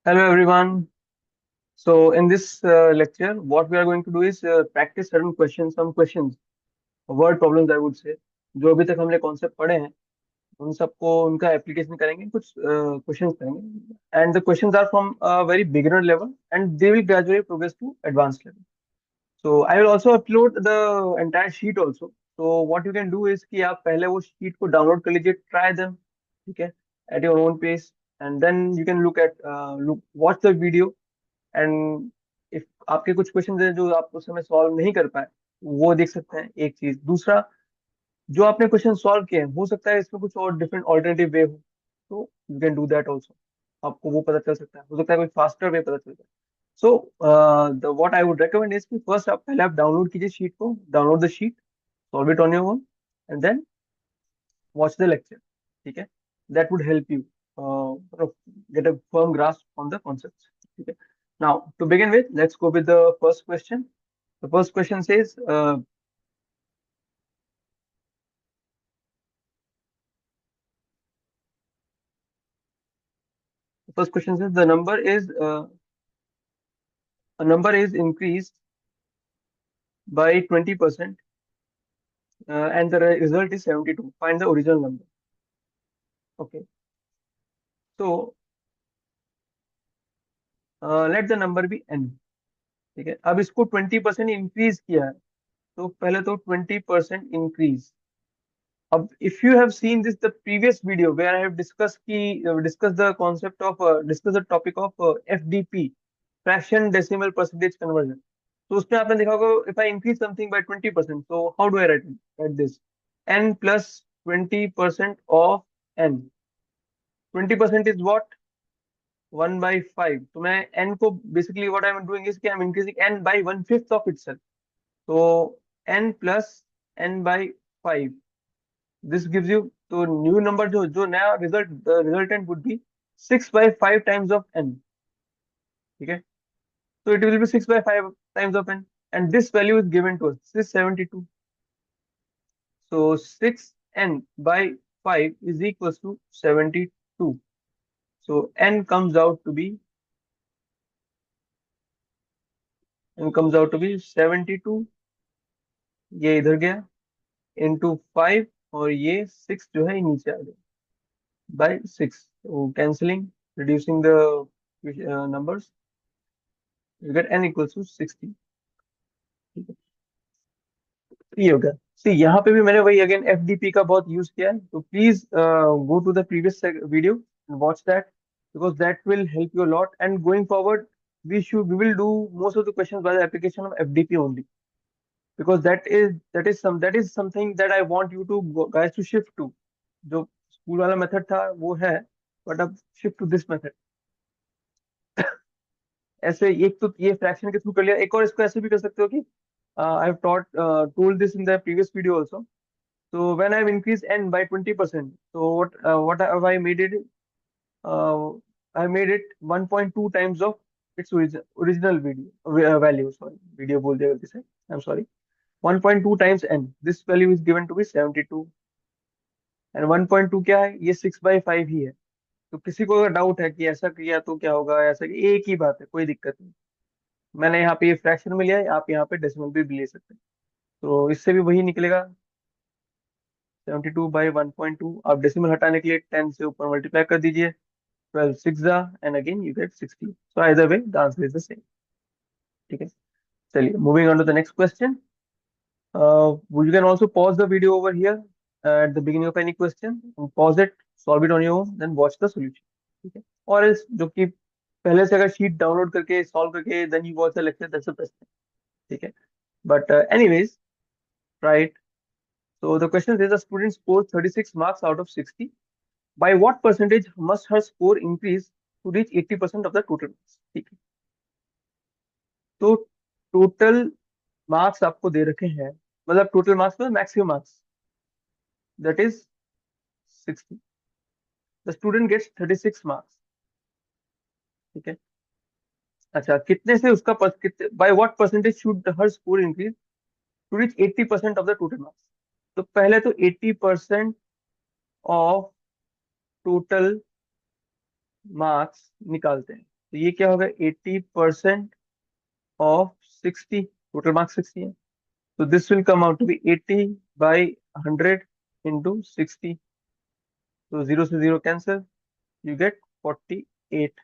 Hello everyone. So in this lecture, what we are going to do is practice certain questions, some questions, word problems I would say, जो अभी तक हमने concept पढ़े हैं उन सबको उनका एप्लीकेशन करेंगे कुछ क्वेश्चंस करेंगे and the questions are from very beginner level and they will gradually progress to advance level. So I will also upload the entire sheet also. So what you can do is कि आप पहले वो sheet को download कर लीजिए, try them, ठीक है, at your own pace, and then you can watch the video. And if आपके कुछ क्वेश्चन हैं जो आप उस समय सॉल्व नहीं कर पाए, वो देख सकते हैं. एक चीज. दूसरा, जो आपने क्वेश्चन सॉल्व किए हैं हो सकता है इसमें कुछ और डिफरेंट ऑल्टरनेटिव वे हो, तो you can do that also. आपको वो पता चल सकता है, हो सकता है कोई फास्टर वे पता चल जाए. So the what I would recommend is कि फर्स्ट आप पहले आप डाउनलोड कीजिए शीट को, download the sheet, solve it on your own, and then watch the lecture. ठीक है, that would help you get a firm grasp on the concepts. Okay. Now, to begin with, let's go with the first question. The first question says, the number is a number is increased by 20%, and the result is 72. Find the original number. Okay. So let the number be n. ठीक है, अब इसको 20% increase किया है, तो पहले तो 20% increase. अब if you have seen this the previous video where I have discussed the concept of discuss the topic of FDP, fraction decimal percentage conversion. तो उसमें आपने देखा होगा, if I increase something by 20%, so how do I write this? N plus 20% of n. 20% is what? 1/5. तो मैं n को basically what I'm doing is कि I'm increasing n by 1/5 of itself. So n plus n by 5. This gives you, तो new number जो जो नया result, the resultant would be 6/5 times of n. ठीक है, so it will be 6/5 times of n, and this value is given to us. This is 72. So 6n by 5 is equals to 72. So n comes out to be 72. ये इधर गया into 5, और ये 6 जो है ये नीचे आ गया by 6. So cancelling, reducing the numbers, you get n equals to 60. ठीक है, ये हो गया. सी यहाँ पे भी मैंने वही अगेन एफडीपी का बहुत यूज किया है, तो please go to the previous video and watch that, because that will help you a lot. And going forward, we will do most of the questions by the application of FDP only, because that is something that I want you to guys to shift to. जो school वाला method था वो है, but अब shift to this method. ऐसे एक तो ये फ्रैक्शन के थ्रू कर लिया, एक और इसको ऐसे भी कर सकते हो कि I have told this in the previous video also. So when I've increased n by 20%, so what have I made it? Uh, I made it 1.2 times of its original value. Sorry, video बोल दिया गलती से. I'm sorry. 1.2 times n. This value is given to be 72. And 1.2 क्या है? ये 6/5 ही है. तो किसी को अगर डाउट है कि ऐसा किया तो क्या होगा, ऐसा एक ही बात है, कोई दिक्कत नहीं. मैंने यहाँ पे ये फ्रैक्शन में लिया है, आप यहाँ पे डेसिमल भी ले सकते हैं. तो इससे भी वही निकलेगा. 72/1.2. आप डेसिमल हटाने के लिए 10 से ऊपर मल्टीप्लाई कर दीजिए. 12 6 and again you get 60. So either way the answer is the same. ठीक है, चलिए moving on to the next question. You can also pause the video over here at the beginning of any question, and pause it, solve it on your own, then watch the solution. ठीक है, और else जो कि पहले से अगर sheet download करके solve करके then you watch the lecture, that's the best thing. ठीक है, but anyways, right. So the question says a student scored 36 marks out of 60. By what percentage must her score increase to reach 80% of the total marks? ठीक है, तो total marks आपको दे रखे हैं, मतलब total marks में maximum marks, that is 60. The student gets 36 marks. ठीक है, अच्छा कितने से उसका कितने, by what percentage should her score increase to reach 80% of the total marks? तो पहले तो 80% ऑफ टोटल मार्क्स निकालते हैं. तो ये क्या होगा, 80% ऑफ 60, टोटल मार्क्स 60 है, तो this will come out to be 80/100 into 60। तो 0 से 0 कैंसिल, यू गेट 48।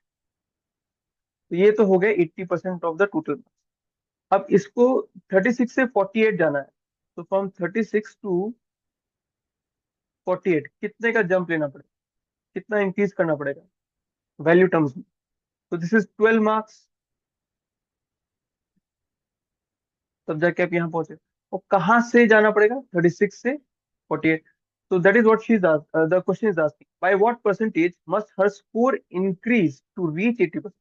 तो ये तो हो गया 80% ऑफ द टोटल मार्क्स। अब इसको 36 से 48 जाना है, तो फ्रॉम 36 टू 48 कितने का जंप लेना पड़ेगा, कितना इंक्रीज करना पड़ेगा वैल्यू टर्म्स में। तो दिस इज 12 मार्क्स, तब जाके आप यहाँ पहुंचे। और कहाँ से जाना पड़ेगा, 36 से 48। So that is what she's asked. The question is asking, by what percentage must her score increase to reach 80%?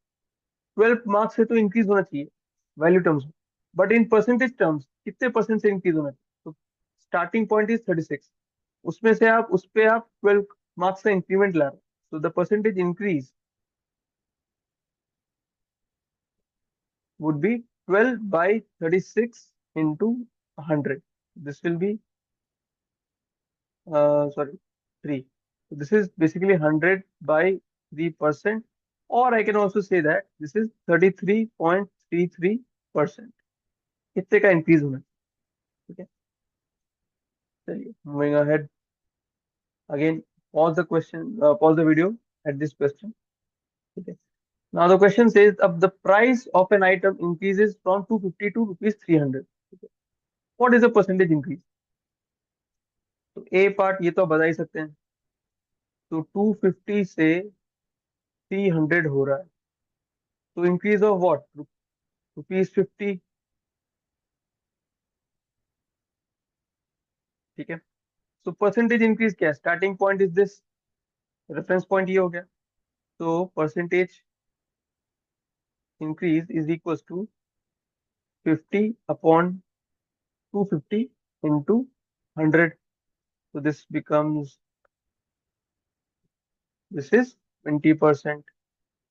12 marks से तो इंक्रीज होना चाहिए वैल्यू टर्म्स में, बट इन परसेंटेज टर्म्स कितने परसेंट से इंक्रीज होना चाहिए। तो स्टार्टिंग पॉइंट इज 36, उसमें से आप उस पे आप 12 मार्क्स का इंक्रीमेंट ला रहे हो, so the percentage increase would be 12 by 36 into 100. This will be sorry, 3. So this is basically 100 by 3%, or I can also say that this is 33.33%. कितने का इंक्रीज होना है, ठीक है। चलिए, moving ahead again, pause the question, pause the video at this question, ठीक है। Now the question says, अब the price of an item increases from 250 to rupees 300, ठीक है। What is the percentage increase? तो ए पार्ट ये तो आप बता ही सकते हैं, तो 250 से 300 हो रहा है, तो इंक्रीज ऑफ व्हाट, रुपीज 50, ठीक है। तो परसेंटेज इंक्रीज क्या है, starting point is this, reference point ये हो गया, तो percentage increase is equal to 50/250 into 100, तो दिस इज 20%,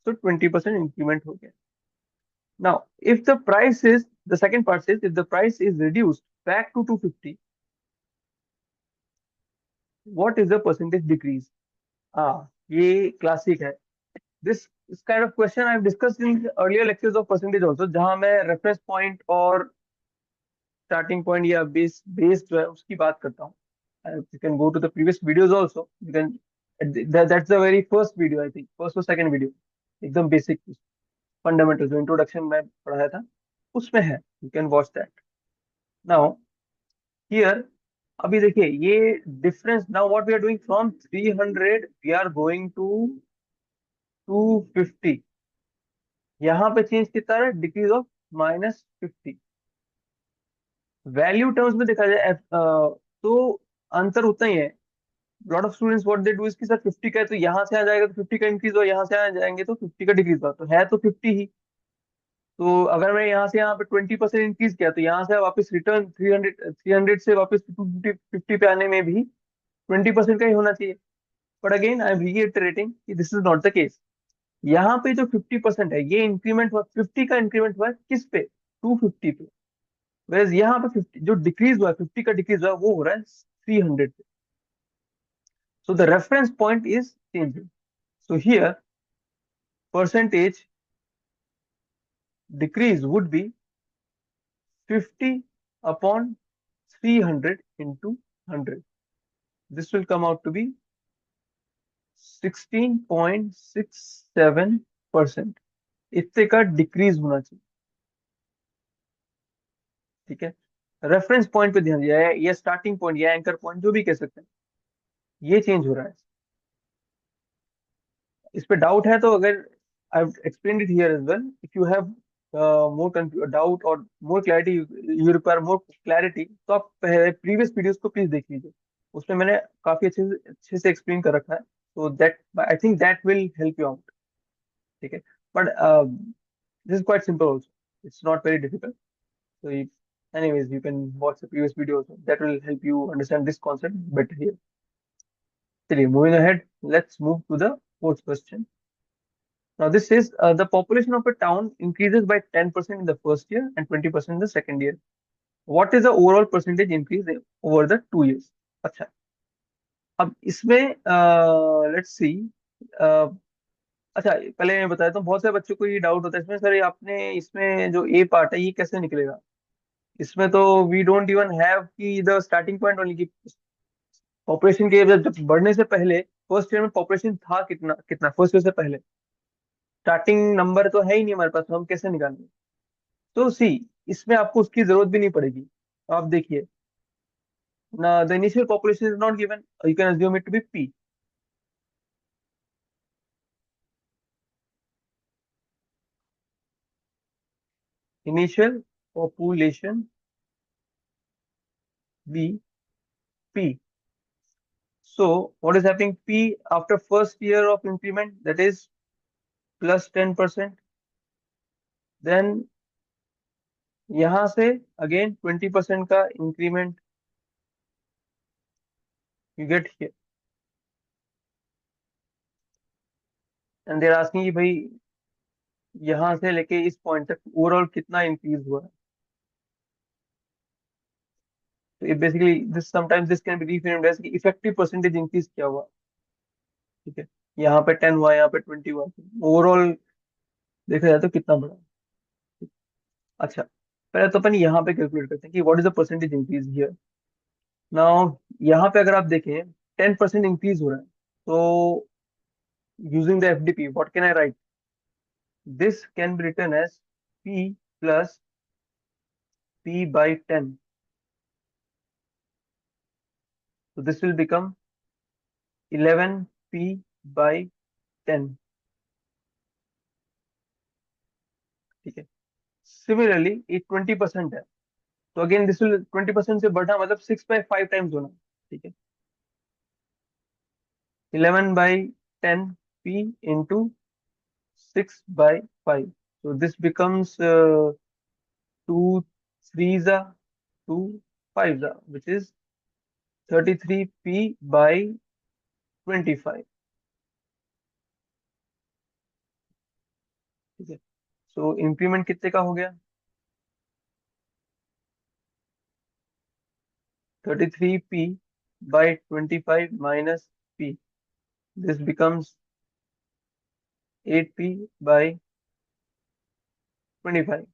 तो 20% इंक्रीमेंट हो गया। Now if the price is, the second part is, if the price is reduced back to 250, what is the percentage decrease. ये classic है, this kind of question I've discussed in earlier lectures of percentage also, जहां मैं reference point और starting point या base जो है उसकी बात करता हूँ। You can go to the previous videos also, you can, that's the very first video, I think first or second video, एकदम बेसिक फंडामेंटल जो इंट्रोडक्शन में पढ़ाया था उसमें है, you can watch that now here। अभी देखिए ये difference, now what we are doing, from 300 we are going to 250, यहाँ पे चेंज कितना है, डिक्रीज ऑफ -50। वैल्यू टर्म्स में देखा जाए तो अंतर उतना ही है। Lot of students what they do इसके साथ 50 का है तो यहाँ से आ जाएगा तो 50 का इंक्रीज हुआ, यहाँ से आ जाएंगे तो 50 का डिक्रीज हुआ, तो है तो 50 ही। तो अगर मैं यहाँ से यहाँ पे 20% इंक्रीज किया, तो यहाँ से वापस रिटर्न 300 से वापस 250 पे आने में भी 20% का ही होना चाहिए। But again I am reiterating कि this is not the case. यहाँ पे जो 50% है ये इंक्रीमेंट हुआ, 50 का इंक्रीमेंट हुआ है किस पे, 250 पे। वेज यहाँ पे 50 जो डिक्रीज हुआ है, 50 का डिक्रीज हुआ है, वो हो रहा है 300 पे। So the reference point is changing, so here percentage decrease would be 50/300 into 100. This will come out to be 16.67%। इतने का डिक्रीज होना चाहिए, ठीक है। रेफरेंस पॉइंट पे ध्यान दिया है, या स्टार्टिंग पॉइंट या एंकर पॉइंट जो भी कह सकते हैं, ये चेंज हो रहा है। इस पे डाउट है तो अगर I explain it here as well, if you have more doubt और more clarity, you require more clarity, तो आप प्रीवियस वीडियोस को प्लीज देख लीजिए, उसमें मैंने काफी अच्छे से एक्सप्लेन कर रखा है, तो that I think that will help you out, ठीक है। But this is quite simple also, it's not very difficult, so anyways you can watch the previous video also, that will help you understand this concept better here। चलिए, moving ahead, let's move to the fourth question। Now this says, the population of a town increases by 10% in the first year and 20% in the second year. What is the overall percentage increase over the 2 years? अच्छा, अब इसमें let's see, अच्छा, पहले मैं बताता हूँ, बहुत सारे बच्चों को ये डाउट होता है इसमें, सर ये आपने इसमें जो ए पार्ट है ये कैसे निकलेगा। इसमें तो वी डोंट इवन हैव की द स्टार्टिंग पॉइंट ओनली की पॉपुलेशन के जब बढ़ने से पहले फर्स्ट ईयर में पॉपुलेशन था कितना कितना, फर्स्ट ईयर से पहले स्टार्टिंग नंबर तो है ही नहीं हमारे पास, तो हम कैसे निकालेंगे। तो सी, इसमें आपको उसकी जरूरत भी नहीं पड़ेगी। तो आप देखिए ना, the initial population is not given, you can assume it to be P. Initial population be P. So what is happening? P after first year of increment, that is plus 10%. Then यहाँ से again 20% का increment you get here. And they're asking कि भाई यहाँ से लेके इस point तक ओवरऑल कितना इंक्रीज हुआ है। तो ये basically this sometimes this can be reframed as कि इफेक्टिव परसेंटेज इंक्रीज क्या हुआ। ठीक है, यहाँ पे 10 हुआ, यहाँ पे 20 हुआ, ओवरऑल देखा जाए तो कितना बड़ा। अच्छा, पहले तो अपन यहाँ पे कैलकुलेट करते हैं कि what is the percentage increase here. Now यहाँ पे अगर आप देखें 10% इंक्रीज हो रहा है, तो using the FDP what can I write, this can be written as p plus p/10। तो दिस विल बिकम 11p/10। ठीक है, सिमिलरली ये 20% है, तो अगेन दिस विल 20% से बढ़ना मतलब 6/5 टाइम्स होना। ठीक है, 11/10p into 6/5, so this becomes 2 3s are 2 5s are, which is 33p/25। ठीक है, सो इंक्रीमेंट कितने का हो गया, 33p/25 minus p, this becomes 8p/25।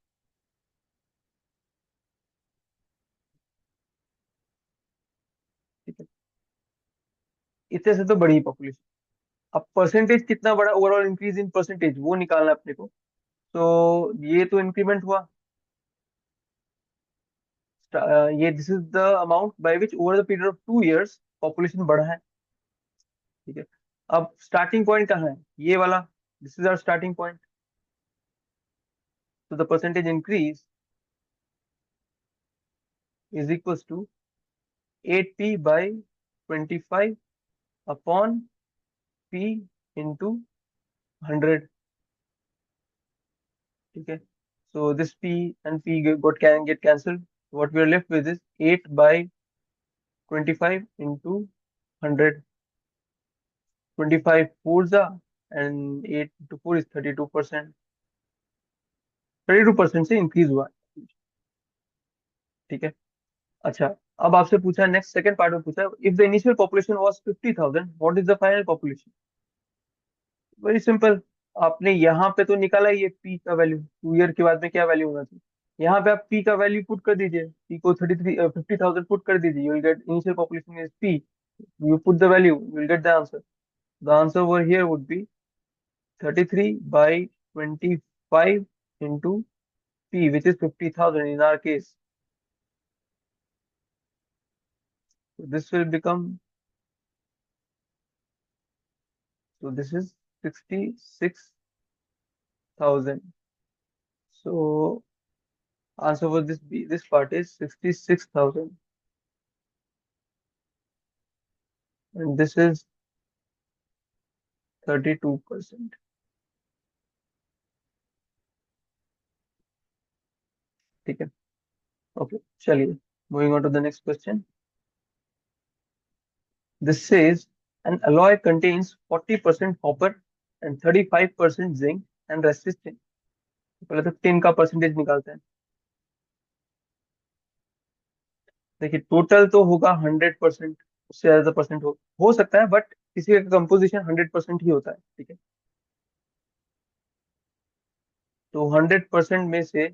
ठीक है, इतने से तो बड़ी पॉपुलेशन। अब परसेंटेज कितना बड़ा, ओवरऑल इंक्रीज इन परसेंटेज वो निकालना है अपने को। तो ये तो इंक्रीमेंट हुआ, ये this is the amount by which over the period of 2 years population बढ़ा है। ठीक है, अब स्टार्टिंग पॉइंट कहाँ है, ये वाला, this is our starting point. तो the percentage increase is equals to 8p/25 upon p into 100। ठीक है, so this p and p got can get cancelled, what we are left with is 8/25 into 100। 25 fours are, and 8 into 4 is 32%। 32% से increase हुआ है। ठीक है, अच्छा, अब आपसे पूछा नेक्स्ट सेकंड पार्ट में पूछा, if the initial population was 50,000 what is the final population. Very simple, आपने यहाँ पे तो निकाला ही है पी का वैल्यू, 2 ईयर के बाद में क्या वैल्यू होना चाहिए। यहाँ पे आप पी का वैल्यू पुट कर दीजिए, पी को 50,000 पुट कर दीजिए, you will get initial population is P, you put the value, you will get the answer. The answer over here would be 33/25 into P, which is 50,000 in our case. So this will become, so this is 66,000. So answer for this part is 66,000, and this is 32%. ठीक है, okay, चलिए, moving on to the next question. This says an alloy contains 40% copper and 35% zinc and rest is tin. पहले तो tin का percentage निकालते हैं। देखिए total तो होगा 100%, उससे ज्यादा परसेंट हो सकता है, बट किसी का कंपोजिशन 100% ही होता है। ठीक है, तो 100% में से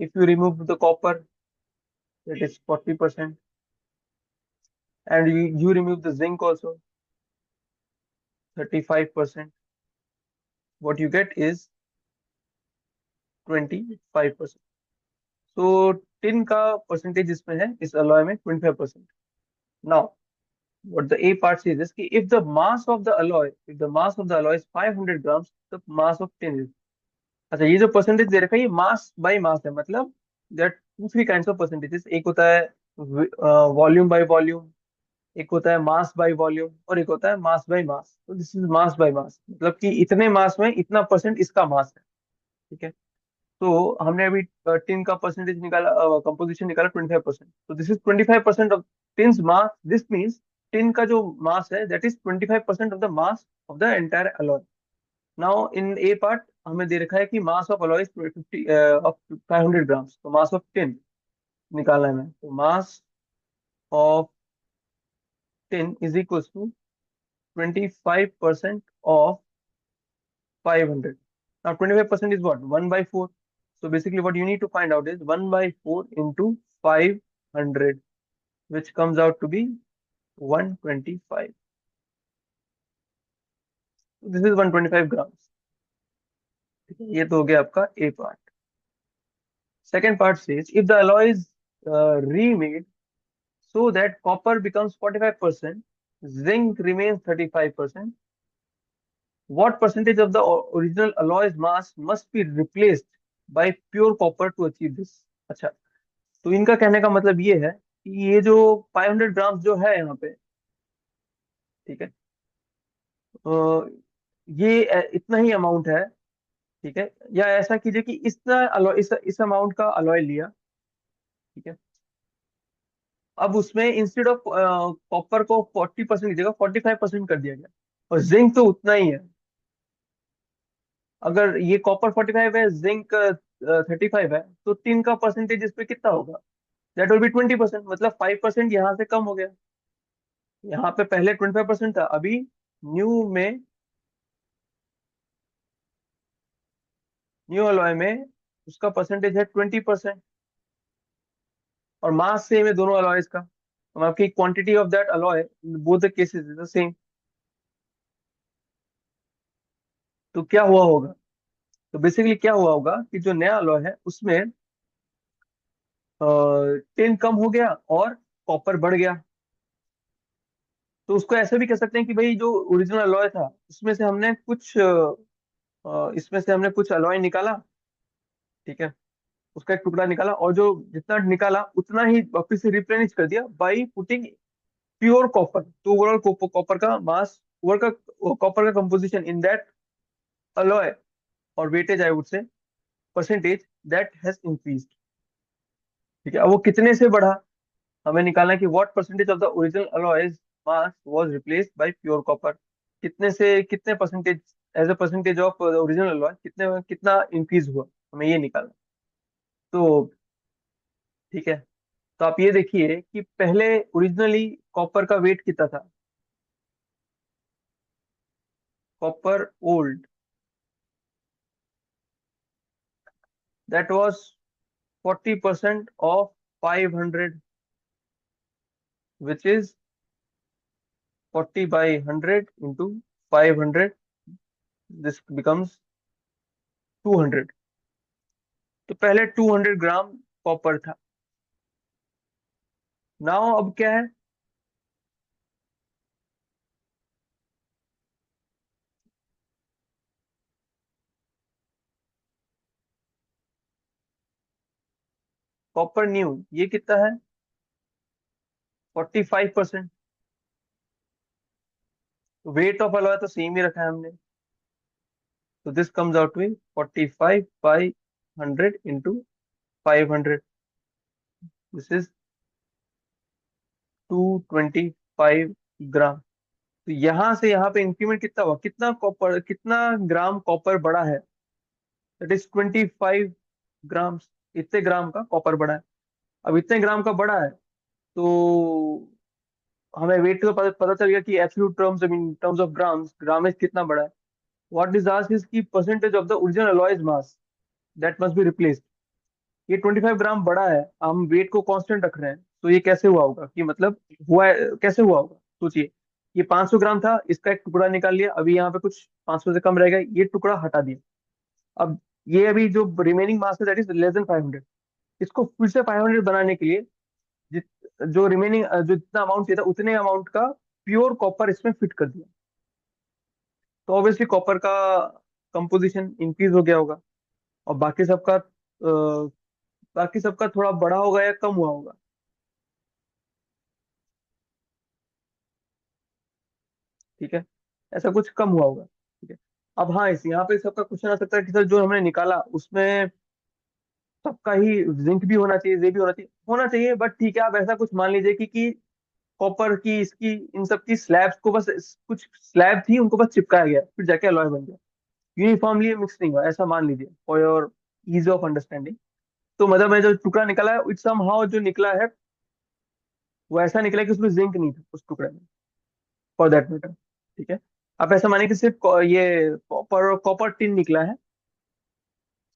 if you remove the copper, that is 40%, and you remove the zinc also, 35%, what you get is 25%. so tin का परसेंटेज इसमें है, इस अलॉय में 25%. now what the A part says is कि if the mass of the alloy, if the mass of the alloy is 500 grams, the mass of tin is, अच्छा ये जो percentage दे रखा है ये मास बाय मास है, मतलब there two three kinds of percentages, एक होता है वॉल्यूम बाय वॉल्यूम, एक होता है मास बाय वॉल्यूम, और एक होता है मास बाय मास. तो this is mass by mass, मतलब कि इतने मास में इतना परसेंट इसका मास है. ठीक है. तो हमने अभी टिन का परसेंटेज निकाला, कंपोजिशन निकाला 25%. तो this is 25% of tins mass. This means tin का जो मास है that is 25% of the mass of the entire alloy. Now in a part हमें दे रखा है कि mass of alloy is 50 of 500 grams. तो मास ऑफ टिन निकालना है हमें. तो mass of tin is equals to 25% of 500. Now 25% is what? 1 by 4. So basically what you need to find out is 1 by 4 into 500, which comes out to be 125. So this is 125 grams. ठीक है, ये तो हो गया आपका A part. Second part says if the alloy is remade so that copper becomes 45%, zinc remains 35%, what percentage of the original alloy's mass must be replaced by pure copper to achieve this? अच्छा, तो इनका कहने का मतलब ये है कि ये जो 500 ग्राम जो है यहाँ पे, ठीक है, ये इतना ही अमाउंट है. ठीक है, या ऐसा कीजिए कि इतना अलॉय, इस अमाउंट का अलॉय लिया. ठीक है, अब उसमें इंस्टेड ऑफ कॉपर को 40% की जगह 45% कर दिया गया, और जिंक तो उतना ही है. अगर ये कॉपर 45 है, जिंक 35 है, तो टिन का परसेंटेज इस पे कितना होगा? दैट विल बी 20%, मतलब 5% यहाँ से कम हो गया. यहाँ पे पहले 25% था, अभी न्यू में, न्यू अलॉय में उसका परसेंटेज है 20%, और मास सेम है दोनों अलॉयज का. तो आपकी quantity of that alloy both the cases is the same. तो क्या हुआ होगा? तो बेसिकली क्या हुआ होगा कि जो नया अलॉय है उसमें टिन कम हो गया और कॉपर बढ़ गया. तो उसको ऐसे भी कह सकते हैं कि भाई जो ओरिजिनल अलॉय था उसमें से हमने कुछ इसमें से हमने कुछ अलॉय निकाला. ठीक है, उसका एक टुकड़ा निकाला, और जो जितना निकाला उतना ही वापिस से रिप्लेनिश कर दिया बाई पुटिंग प्योर कॉपर. तो ओवरऑल कॉपर का मास, ओवर का कॉपर का composition in that alloy or weightage I would say, percentage that has increased. ठीक है, अब वो कितने से बढ़ा, हमें निकालना है कि what percentage of the original alloy's mass was replaced by pure copper. कितने से कितने percentage, as a percentage of the original alloy कितने, कितना इंक्रीज हुआ, हमें ये निकालना है. तो ठीक है, तो आप ये देखिए कि पहले ओरिजिनली कॉपर का वेट कितना था. Copper old, that was 40% of 500, which is 40 by 100 into 500, this becomes 200. तो पहले 200 ग्राम कॉपर था. नाउ अब क्या है? कॉपर न्यू ये कितना है? 45%. वेट ऑफ अलॉय तो सेम ही रखा है हमने. तो this comes out to 45 by 100 into 500. This is 225 gram. तो यहाँ से यहाँ पे इंक्रीमेंट कितना हुआ, कितना कॉपर, कितना ग्राम कॉपर बढ़ा है? That is 25 grams. इतने ग्राम का कॉपर बढ़ा है. अब इतने ग्राम का बढ़ा है, तो हमें वेट का पता चल गया कि absolute terms, I mean terms of grams, grammage कितना बड़ा है. व्हाट इज आस्क्ड इज की percentage of the original alloys mass. That must be replaced. ये 25 ग्राम बड़ा है, हम वेट को कांस्टेंट रख रहे हैं, तो ये कैसे हुआ होगा कि मतलब हुआ कैसे हुआ होगा, सोचिए। ये 500 ग्राम था, इसका एक टुकड़ा निकाल लिया, अभी यहाँ पे कुछ 500 से कम रहेगा, ये टुकड़ा हटा दिया। अब ये अभी जो रिमेनिंग मास है दैट इज लेस देन 500, इसको फिर से 500 बनाने के लिए जित जो रिमेनिंग जो जितना अमाउंट चाहिए था उतने अमाउंट का प्योर कॉपर इसमें फिट कर दिया। तो ऑब्वियसली कॉपर का कंपोजिशन इंक्रीज हो गया होगा, और बाकी सबका थोड़ा बड़ा होगा या कम हुआ होगा। ठीक है, ऐसा कुछ कम हुआ होगा। ठीक है। अब हाँ, इस यहाँ पे सबका क्वेश्चन आ सकता है कि सर जो हमने निकाला उसमें सबका ही जिंक भी होना चाहिए, ये भी होना चाहिए, बट ठीक है, आप ऐसा कुछ मान लीजिए कि कॉपर की इसकी इन सब की स्लैब्स को बस कुछ स्लैब थी उनको बस चिपकाया गया फिर जाके अलॉय बन गया, यूनिफॉर्मली मिक्स नहीं हुआ, ऐसा मान लीजिए for your is of understanding. तो मतलब मैं जो टुकड़ा निकाला है इट सम हाउ जो निकला है वो ऐसा निकला कि उसमें जिंक नहीं था उस टुकड़े में, फॉर दैट मैटर। ठीक है। आप ऐसा मानिए कि सिर्फ ये कॉपर कॉपर टिन निकला है,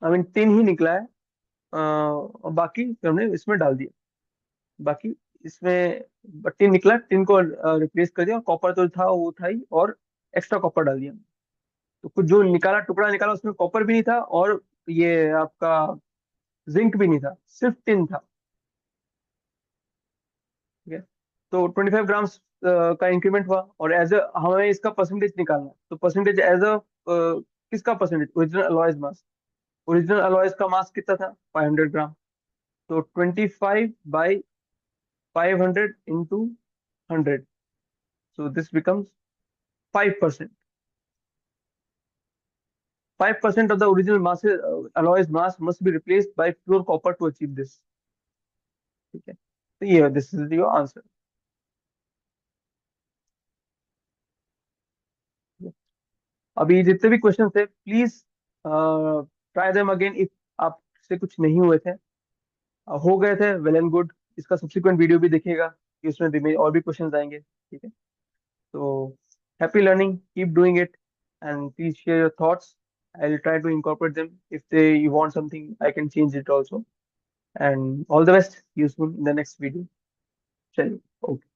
आई मीन टिन ही निकला है, और बाकी फिर हमने इसमें डाल दिया। बाकी इसमें टिन निकला, टिन को रिप्लेस कर दिया, और कॉपर तो था वो था ही, और एक्स्ट्रा कॉपर डाल दिया। तो कुछ जो निकाला टुकड़ा निकाला उसमें कॉपर भी नहीं था, और ये आपका जिंक भी नहीं था, सिर्फ टिन था। ठीक है। तो 25 ग्राम का इंक्रीमेंट हुआ, और एज अ हमें इसका परसेंटेज निकालना है, तो परसेंटेज एज अ किसका परसेंटेज, ओरिजिनल अलॉयज मास। ओरिजिनल अलॉयज का मास कितना था, 500 ग्राम। तो 25/500 into 100, so this becomes 5%. 5% of the original mass alloys mass must be replaced by pure copper to achieve this. ठीक है, तो ये दिस इज योर आंसर। अभी जितने भी क्वेश्चन थे please try them again, if आपसे कुछ नहीं हुए थे, हो गए थे वेल एंड गुड, इसका सब्सिक्वेंट वीडियो भी देखिएगा कि उसमें भी और भी क्वेश्चंस आएंगे। ठीक है। तो happy learning, keep doing it, and please share your thoughts. I will try to incorporate them, if they you want something I can change it also, and all the best, see you soon in the next video। चलिए, okay.